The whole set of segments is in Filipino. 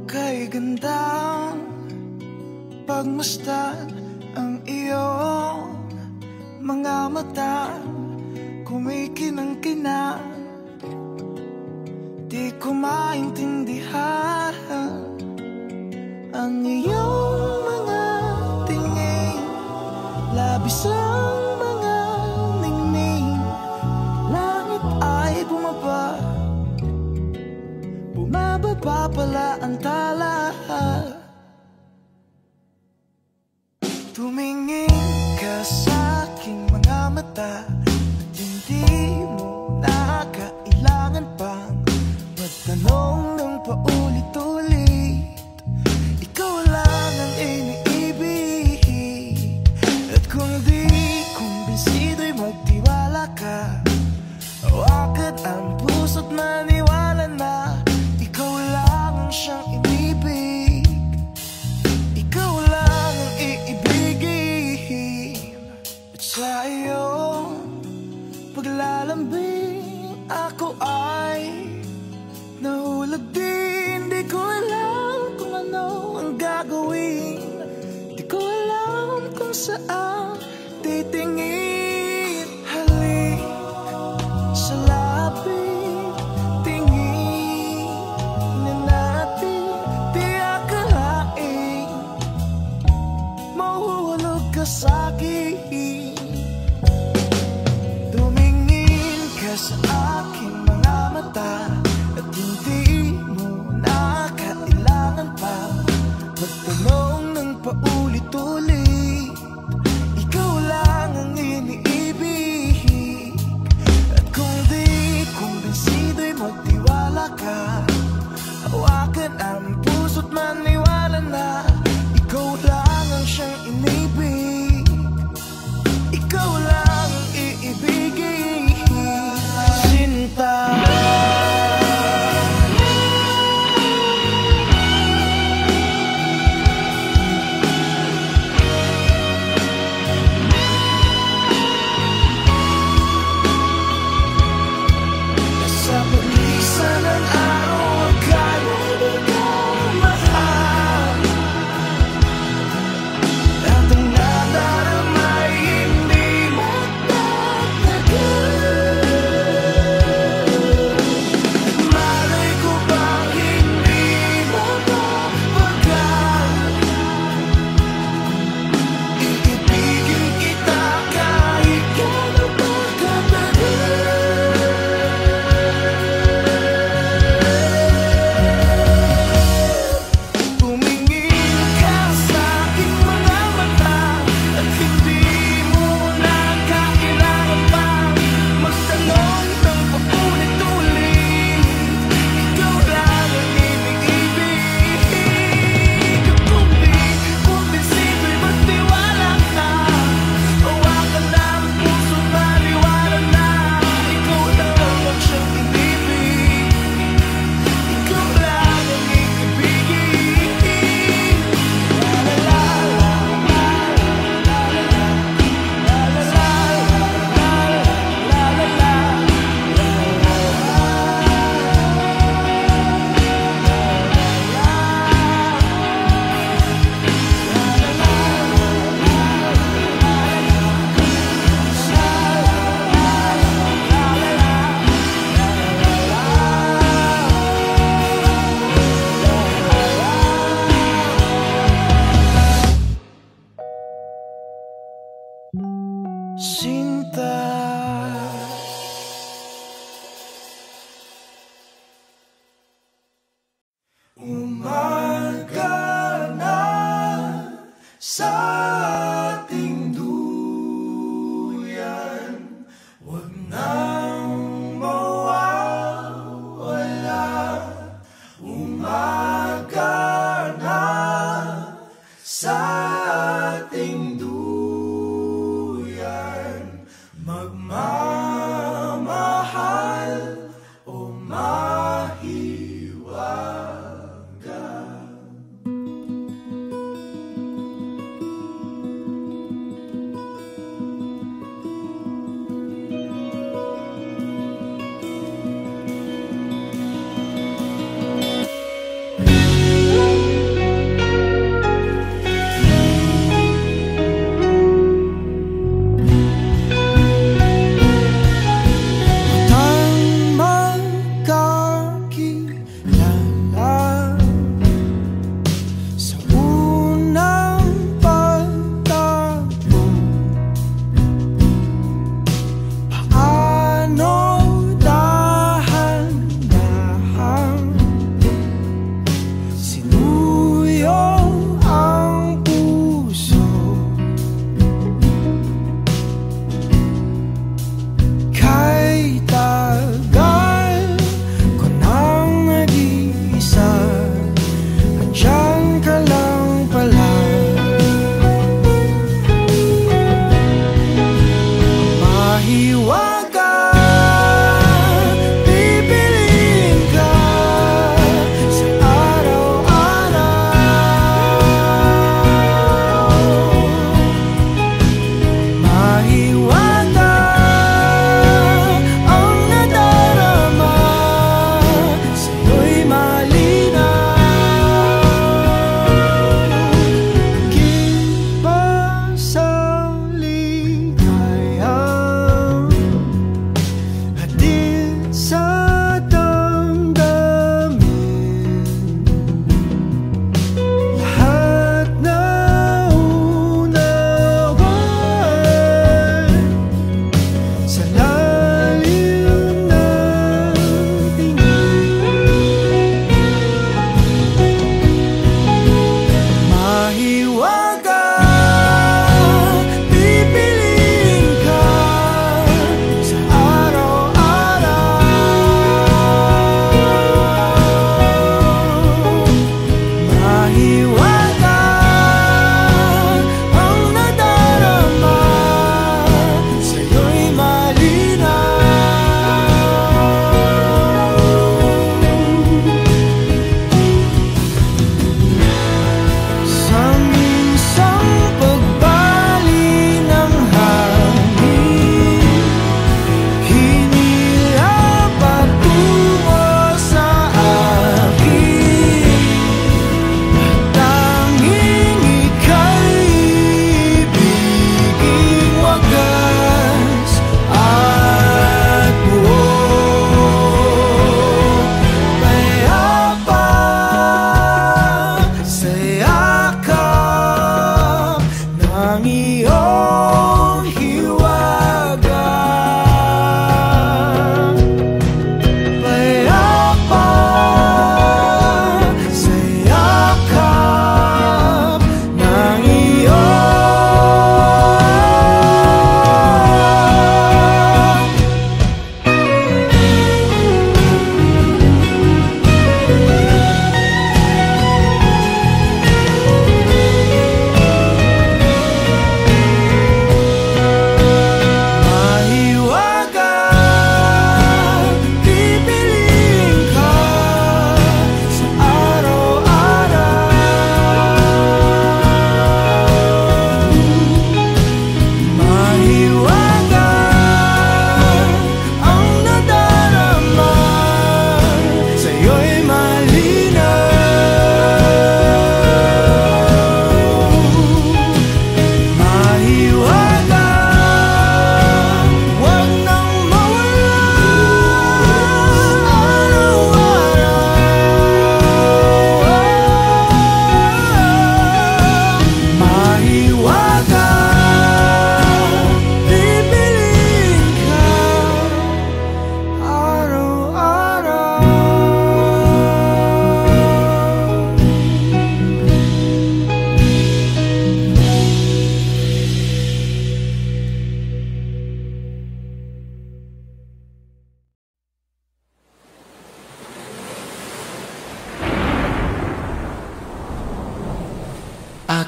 kay gandang pagmasdan ang iyong mga mata, kumikinang-kinang. Di ko maintindihan ang iyong mga tingin, labis ang mga ningning. Langit ay bumaba, bumababa pala ang tala. Tumingin ka sa aking mga mata at hindi mo na kailangan pang magtanong ng paulit-ulit. Ikaw lang ang iniibig, at kung di kumbinsido'y magtiwala ka. Hawakan ang puso't maniwala na ikaw lang ang siyang inibig. Ikaw lang ang iibigin. At sa iyong paglalambing ako ay nahulog din. Di ko alam kung ano ang gagawin, di ko alam kung saan titingin. Halik sa lapit, tingin na natin. Di akalain mahuhulog ka sa'kin. Tumingin ka sa aking mga mata at hindi mo na kailangan pa magtanong ng paulit-ulit. Ikaw lang ang iniibig, at kung di kumbinsido'y magtiwala ka. Hawakan ang puso't maniwala na ikaw lang ang siyang inibig. Ikaw lang ang iibigin. Sinta, sa paglisan ng araw akala di ka mahal, at ang nadaramay hindi magtatagal. Malay ko bang hindi mapapagal, iibigin kita kahit gano'n pa katagal. Tumingin ka sa aking mga mata at hindi mo na kailangan pang magtanong ng paulit-ulit. Ikaw lang ang iniibig. Kung di kumbinsido'y magtiwala ka. Hawakan na ang puso't maniwala na ikaw lang ang siyang inibig. Ikaw lang ang iibigin. La la la la, la la la, la la la, la la la, Sinta. Umaga na sa ating duyan, huwag nang mawawala. Umaga na sa ating duyan, magmamahal o mahiwaga.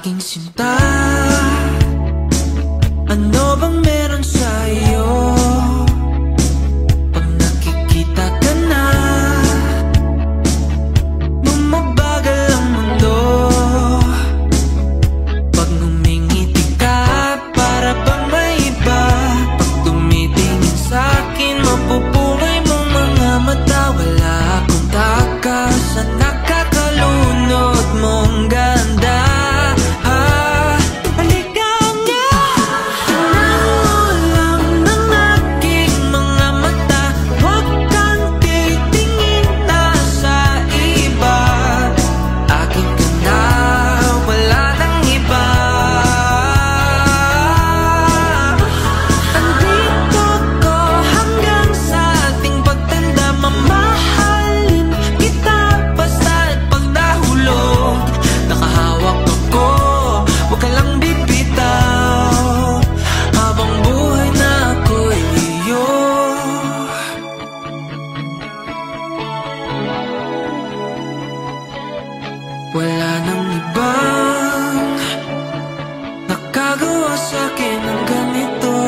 Aking sinta, ano bang meron sa'yo? Pag nakikita ka na, bumabagal ang mundo. Pag ngumingiti ka, para bang may iba. Pag tumitingin sa'kin, mapupungay mong mga mata. Wala akong takas sa nakakalunod mong ganda. Wala nang ibang nakagawa sa'kin ng ganito.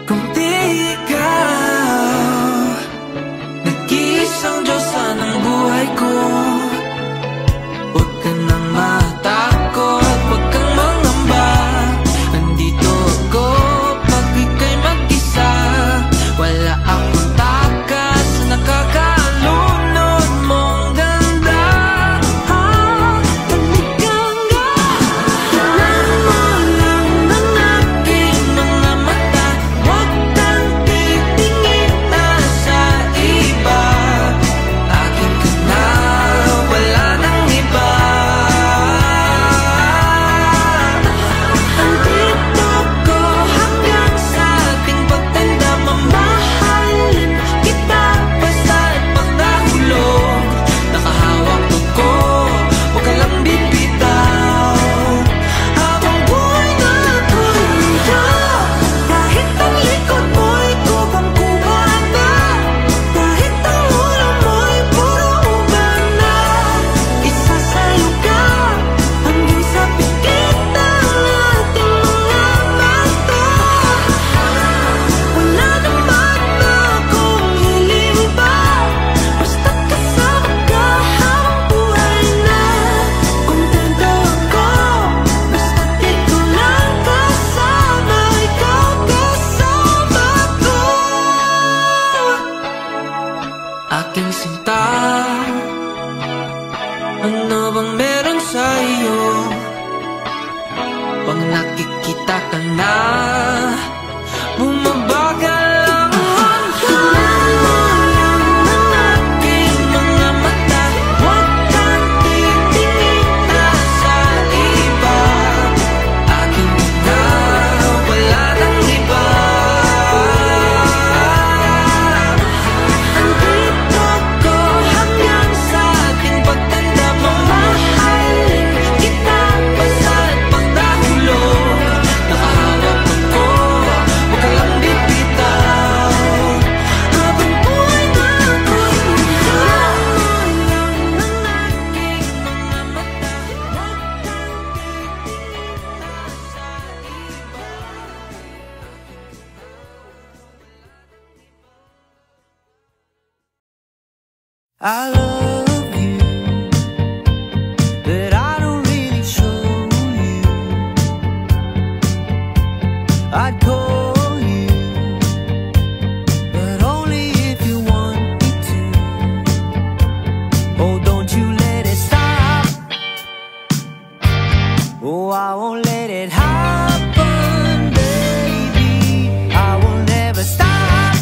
Kung di ikaw, nag-iisang Diyosa ng buhay ko. Huwag ka nang matakot, huwag kang mangamba. Nandito ako pag ika'y mag-isa. Wala akong takas sa nakakalunod mong ganda. Aking sinta, ano bang meron sa'yo? Pag nakikita ka na, bumabagal ang mundo. Ng aking mga mata, huwag kang titingin na sa iba. Aking na, wala nang iba. I love you, but I don't really show you. I'd call you, but only if you want me to. Oh, don't you let it stop. Oh, I won't let it happen, baby. I will never stop,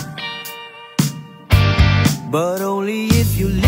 but only if you listen.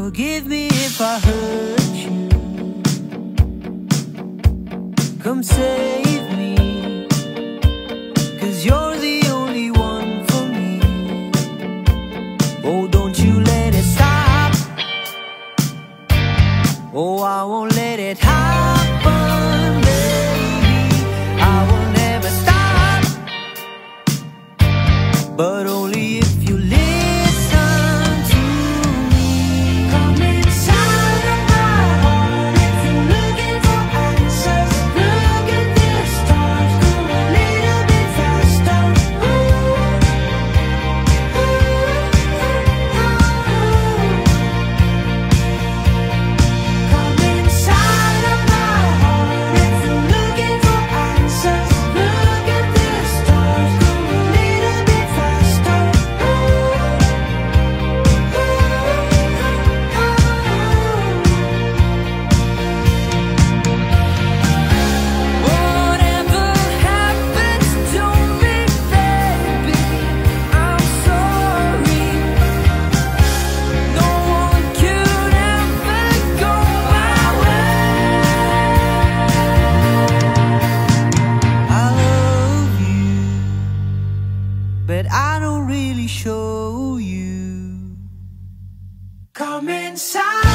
Forgive me if I hurt you. Come save me, 'cause you're the only one for me. Oh, don't you let it stop. Oh, I won't let it happen, baby. I will never stop, but only if you listen to me. Come inside of my heart if you're looking for answers. Look at the stars, go a little bit faster. Ooh, ooh, ooh, ooh. Come inside of my heart if you're looking for answers. Look at the stars, go a little bit faster. Ooh, ooh, Whatever happens to me, baby, I'm sorry. No one could ever go my way. I love you, but I don't really show you. Come inside.